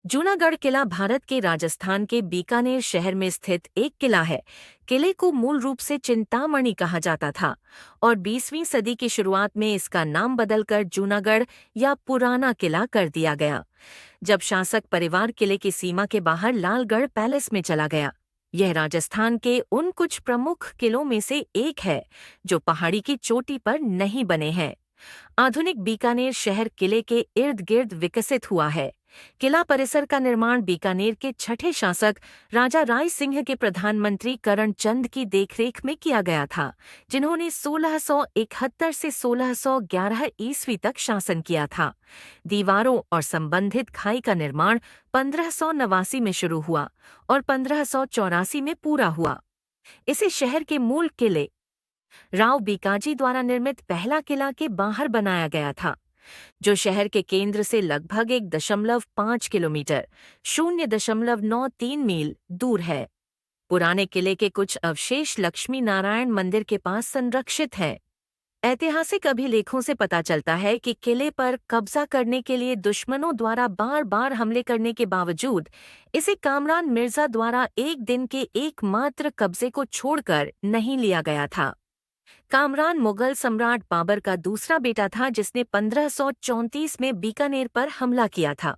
जूनागढ़ किला भारत के राजस्थान के बीकानेर शहर में स्थित एक किला है। किले को मूल रूप से चिंतामणि कहा जाता था और 20वीं सदी की शुरुआत में इसका नाम बदलकर जूनागढ़ या पुराना किला कर दिया गया, जब शासक परिवार किले की सीमा के बाहर लालगढ़ पैलेस में चला गया। यह राजस्थान के उन कुछ प्रमुख किलों में से एक है जो पहाड़ी की चोटी पर नहीं बने हैं। आधुनिक बीकानेर शहर किले के इर्द गिर्द विकसित हुआ है। किला परिसर का निर्माण बीकानेर के छठे शासक राजा राय सिंह के प्रधानमंत्री करणचंद की देखरेख में किया गया था, जिन्होंने 1671 से 1611 ईस्वी तक शासन किया था। दीवारों और संबंधित खाई का निर्माण 1589 में शुरू हुआ और 1584 में पूरा हुआ। इसे शहर के मूल किले राव बीकाजी द्वारा निर्मित पहला किला के बाहर बनाया गया था, जो शहर के केंद्र से लगभग 1.5 किलोमीटर 0.93 मील दूर है। पुराने किले के कुछ अवशेष लक्ष्मी नारायण मंदिर के पास संरक्षित हैं। ऐतिहासिक अभिलेखों से पता चलता है कि किले पर कब्जा करने के लिए दुश्मनों द्वारा बार बार हमले करने के बावजूद इसे कामरान मिर्जा द्वारा एक दिन के एकमात्र कब्जे को छोड़कर नहीं लिया गया था। कामरान मुगल सम्राट बाबर का दूसरा बेटा था, जिसने 1534 में बीकानेर पर हमला किया था,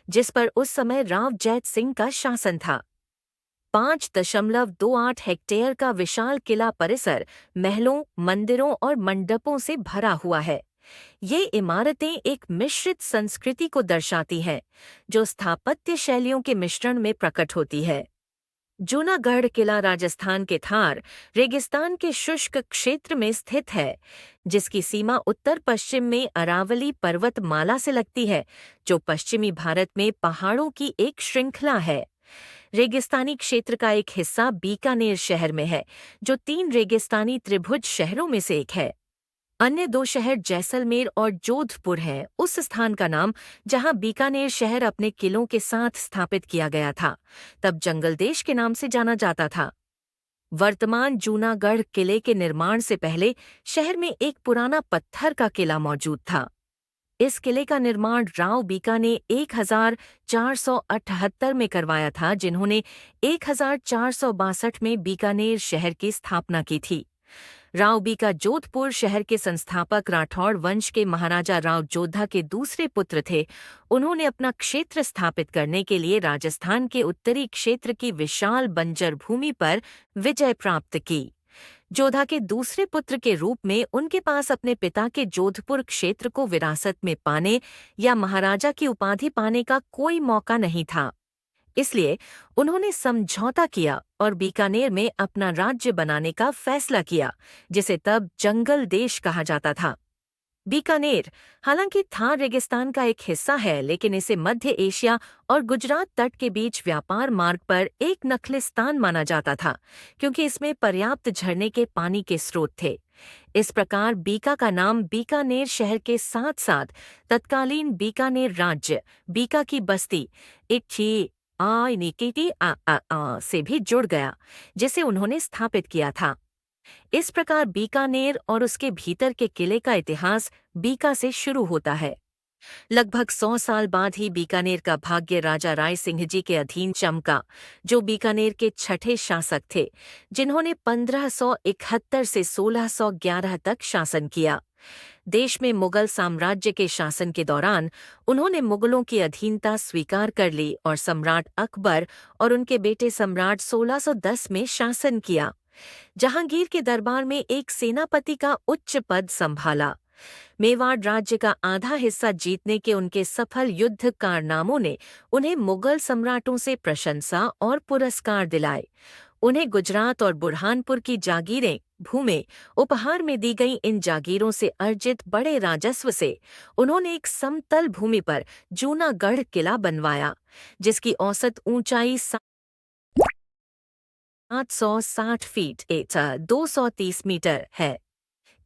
जिस पर उस समय राव जैत सिंह का शासन था। 5.28 हेक्टेयर का विशाल किला परिसर महलों, मंदिरों और मंडपों से भरा हुआ है। ये इमारतें एक मिश्रित संस्कृति को दर्शाती हैं, जो स्थापत्य शैलियों के मिश्रण में प्रकट होती है। जूनागढ़ किला राजस्थान के थार रेगिस्तान के शुष्क क्षेत्र में स्थित है, जिसकी सीमा उत्तर पश्चिम में अरावली पर्वतमाला से लगती है, जो पश्चिमी भारत में पहाड़ों की एक श्रृंखला है। रेगिस्तानी क्षेत्र का एक हिस्सा बीकानेर शहर में है, जो 3 रेगिस्तानी त्रिभुज शहरों में से एक है। अन्य 2 शहर जैसलमेर और जोधपुर हैं। उस स्थान का नाम जहां बीकानेर शहर अपने किलों के साथ स्थापित किया गया था, तब जंगल देश के नाम से जाना जाता था। वर्तमान जूनागढ़ किले के निर्माण से पहले शहर में एक पुराना पत्थर का किला मौजूद था। इस किले का निर्माण राव बीका ने 1478 में करवाया था, जिन्होंने 1462 में बीकानेर शहर की स्थापना की थी। राव बीका जोधपुर शहर के संस्थापक राठौड़ वंश के महाराजा राव जोधा के दूसरे पुत्र थे। उन्होंने अपना क्षेत्र स्थापित करने के लिए राजस्थान के उत्तरी क्षेत्र की विशाल बंजर भूमि पर विजय प्राप्त की। जोधा के दूसरे पुत्र के रूप में उनके पास अपने पिता के जोधपुर क्षेत्र को विरासत में पाने या महाराजा की उपाधि पाने का कोई मौका नहीं था। इसलिए उन्होंने समझौता किया और बीकानेर में अपना राज्य बनाने का फैसला किया, जिसे तब जंगल देश कहा जाता था। बीकानेर हालांकि थार रेगिस्तान का एक हिस्सा है, लेकिन इसे मध्य एशिया और गुजरात तट के बीच व्यापार मार्ग पर एक नखलिस्तान माना जाता था, क्योंकि इसमें पर्याप्त झरने के पानी के स्रोत थे। इस प्रकार बीका का नाम बीकानेर शहर के साथ साथ तत्कालीन बीकानेर राज्य, बीका की बस्ती इच्छी निकेटी से भी जुड़ गया, जिसे उन्होंने स्थापित किया था। इस प्रकार बीकानेर और उसके भीतर के किले का इतिहास बीका से शुरू होता है। लगभग 100 साल बाद ही बीकानेर का भाग्य राजा राय सिंह जी के अधीन चमका, जो बीकानेर के छठे शासक थे, जिन्होंने 1571 से 1611 तक शासन किया। देश में मुगल साम्राज्य के शासन के दौरान उन्होंने मुगलों की अधीनता स्वीकार कर ली और सम्राट अकबर और उनके बेटे सम्राट 1610 में शासन किया। जहांगीर के दरबार में एक सेनापति का उच्च पद संभाला। मेवाड़ राज्य का आधा हिस्सा जीतने के उनके सफल युद्ध कारनामों ने उन्हें मुगल सम्राटों से प्रशंसा और पुरस्कार दिलाए। उन्हें गुजरात और बुरहानपुर की जागीरें, भूमि उपहार में दी गईं। इन जागीरों से अर्जित बड़े राजस्व से उन्होंने एक समतल भूमि पर जूनागढ़ किला बनवाया, जिसकी औसत ऊंचाई 860 फीट 230 मीटर है।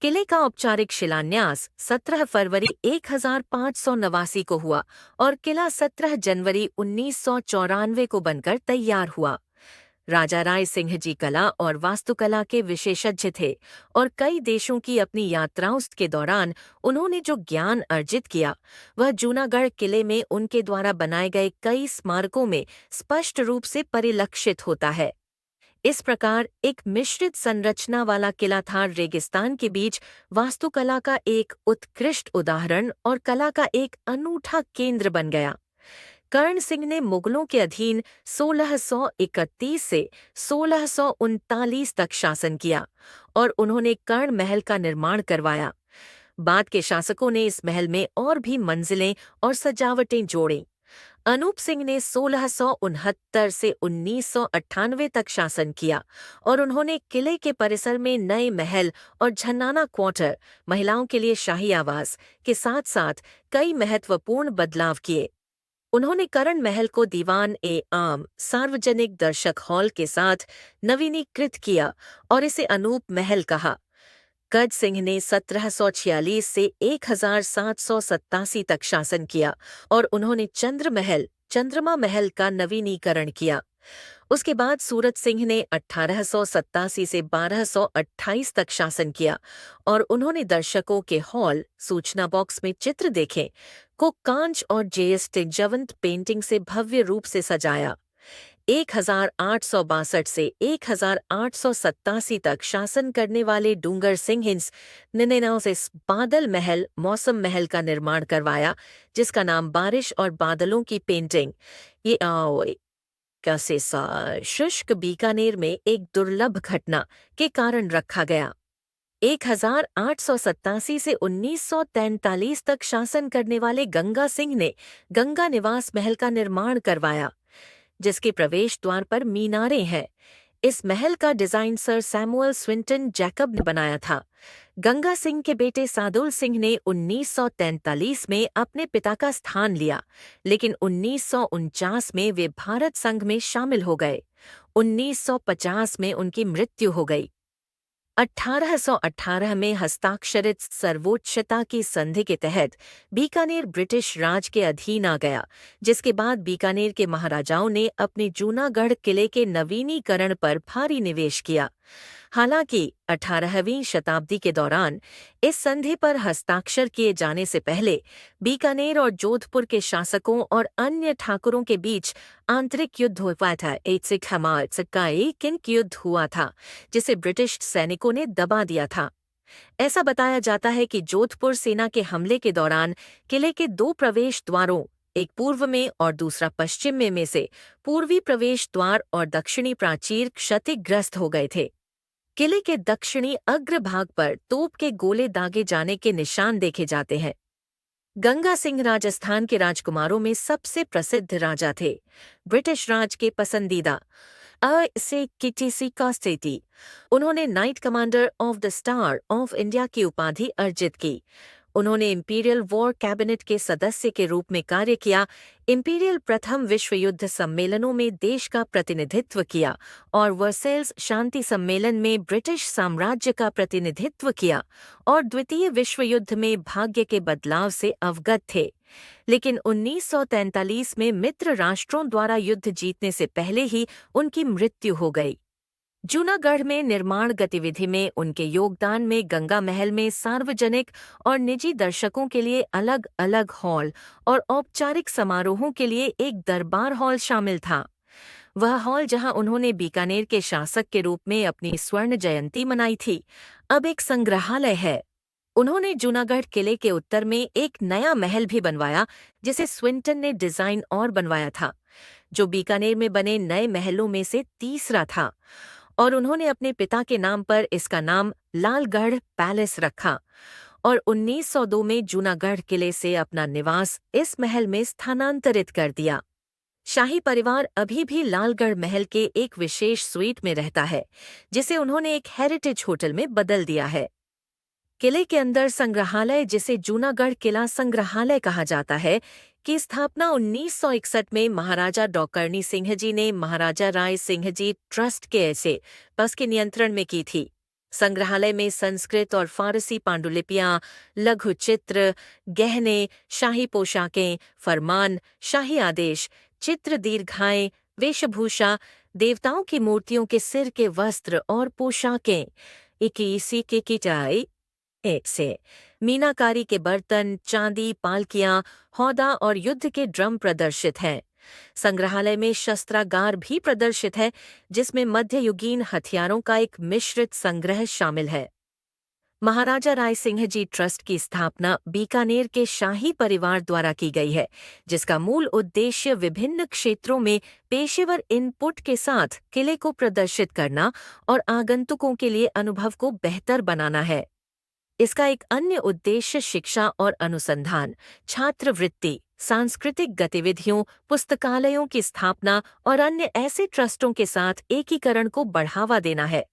किले का औपचारिक शिलान्यास 17 फरवरी 1589 को हुआ और किला 17 जनवरी 1994 को बनकर तैयार हुआ। राजा राय सिंह जी कला और वास्तुकला के विशेषज्ञ थे और कई देशों की अपनी यात्राओं के दौरान उन्होंने जो ज्ञान अर्जित किया वह जूनागढ़ किले में उनके द्वारा बनाए गए कई स्मारकों में स्पष्ट रूप से परिलक्षित होता है। इस प्रकार एक मिश्रित संरचना वाला किला थार रेगिस्तान के बीच वास्तुकला का एक उत्कृष्ट उदाहरण और कला का एक अनूठा केंद्र बन गया। कर्ण सिंह ने मुगलों के अधीन 1631 से 1639 तक शासन किया और उन्होंने कर्ण महल का निर्माण करवाया। बाद के शासकों ने इस महल में और भी मंजिलें और सजावटें जोड़ीं। अनूप सिंह ने 1669 से 1998 तक शासन किया और उन्होंने किले के परिसर में नए महल और झन्नाना क्वार्टर, महिलाओं के लिए शाही आवास के साथ साथ कई महत्वपूर्ण बदलाव किए। उन्होंने करण महल को दीवान ए आम सार्वजनिक दर्शक हॉल के साथ नवीनीकृत किया और इसे अनूप महल कहा। गज सिंह ने 1746 से 1787 तक शासन किया और उन्होंने चंद्रमा महल का नवीनीकरण किया। उसके बाद सूरत सिंह ने 1887 से 1228 तक शासन किया और उन्होंने दर्शकों के हॉल, सूचना बॉक्स में चित्र देखें, को कांच और जेएसटी जवंत पेंटिंग से भव्य रूप से सजाया। 1862 से 1887 तक शासन करने वाले डूंगर सिंह ने बादल महल, मौसम महल का निर्माण करवाया, जिसका नाम बारिश और बादलों की पेंटिंग से शुष्क बीकानेर में एक दुर्लभ घटना के कारण रखा गया। 1887 से 1943 तक शासन करने वाले गंगा सिंह ने गंगा निवास महल का निर्माण करवाया, जिसके प्रवेश द्वार पर मीनारें हैं। इस महल का design sir Samuel Swinton Jacob ने बनाया था। गंगा सिंह के बेटे सादुल सिंह ने 1943 में अपने पिता का स्थान लिया, लेकिन 1949 में वे भारत संघ में शामिल हो गए। 1950 में उनकी मृत्यु हो गई। 1818 में हस्ताक्षरित सर्वोच्चता की संधि के तहत बीकानेर ब्रिटिश राज के अधीन आ गया, जिसके बाद बीकानेर के महाराजाओं ने अपने जूनागढ़ किले के नवीनीकरण पर भारी निवेश किया। हालांकि 18वीं शताब्दी के दौरान इस संधि पर हस्ताक्षर किए जाने से पहले बीकानेर और जोधपुर के शासकों और अन्य ठाकुरों के बीच आंतरिक युद्ध हुआ था। एक युद्ध हुआ था जिसे ब्रिटिश सैनिकों ने दबा दिया था। ऐसा बताया जाता है कि जोधपुर सेना के हमले के दौरान किले के 2 प्रवेश द्वारों, एक पूर्व में और दूसरा पश्चिम में से पूर्वी प्रवेश द्वार और दक्षिणी प्राचीर क्षतिग्रस्त हो गए थे। किले के दक्षिणी अग्रभाग पर तोप के गोले दागे जाने के निशान देखे जाते हैं। गंगा सिंह राजस्थान के राजकुमारों में सबसे प्रसिद्ध राजा थे। ब्रिटिश राज के पसंदीदा से किटीसी कास्टेटी, उन्होंने night commander of the star of India की उपाधि अर्जित की। उन्होंने इंपीरियल वॉर कैबिनेट के सदस्य के रूप में कार्य किया, इंपीरियल प्रथम विश्व युद्ध सम्मेलनों में देश का प्रतिनिधित्व किया और वर्सेल्स शांति सम्मेलन में ब्रिटिश साम्राज्य का प्रतिनिधित्व किया और द्वितीय विश्व युद्ध में भाग्य के बदलाव से अवगत थे। लेकिन 1943 में मित्र राष्ट्रों द्वारा युद्ध जीतने से पहले ही उनकी मृत्यु हो गई। जूनागढ़ में निर्माण गतिविधि में उनके योगदान में गंगा महल में सार्वजनिक और निजी दर्शकों के लिए अलग अलग हॉल और औपचारिक समारोहों के लिए एक दरबार हॉल शामिल था। वह हॉल जहां उन्होंने बीकानेर के शासक के रूप में अपनी स्वर्ण जयंती मनाई थी, अब एक संग्रहालय है। उन्होंने जूनागढ़ किले के उत्तर में एक नया महल भी बनवाया, जिसे स्विंटन ने डिजाइन और बनवाया था, जो बीकानेर में बने नए महलों में से तीसरा था, और उन्होंने अपने पिता के नाम पर इसका नाम लालगढ़ पैलेस रखा और 1902 में जूनागढ़ किले से अपना निवास इस महल में स्थानांतरित कर दिया। शाही परिवार अभी भी लालगढ़ महल के एक विशेष स्वीट में रहता है, जिसे उन्होंने एक हेरिटेज होटल में बदल दिया है। किले के अंदर संग्रहालय, जिसे जूनागढ़ किला संग्रहालय कहा जाता है, की स्थापना 1961 में महाराजा डॉकर्णी सिंह जी ने महाराजा राय सिंह जी ट्रस्ट के ऐसे बस के नियंत्रण में की थी। संग्रहालय में संस्कृत और फारसी पांडुलिपियां, लघु चित्र, गहने, शाही पोशाकें, फरमान, शाही आदेश, चित्र, दीर्घाएं, वेशभूषा, देवताओं की मूर्तियों के सिर के वस्त्र और पोशाकें 21 के किटाई एक से मीनाकारी के बर्तन, चांदी, पालकियां, हौदा और युद्ध के ड्रम प्रदर्शित हैं। संग्रहालय में शस्त्रागार भी प्रदर्शित है, जिसमें मध्ययुगीन हथियारों का एक मिश्रित संग्रह शामिल है। महाराजा राय सिंह जी ट्रस्ट की स्थापना बीकानेर के शाही परिवार द्वारा की गई है, जिसका मूल उद्देश्य विभिन्न क्षेत्रों में पेशेवर इनपुट के साथ किले को प्रदर्शित करना और आगंतुकों के लिए अनुभव को बेहतर बनाना है। इसका एक अन्य उद्देश्य शिक्षा और अनुसंधान, छात्रवृत्ति, सांस्कृतिक गतिविधियों, पुस्तकालयों की स्थापना और अन्य ऐसे ट्रस्टों के साथ एकीकरण को बढ़ावा देना है।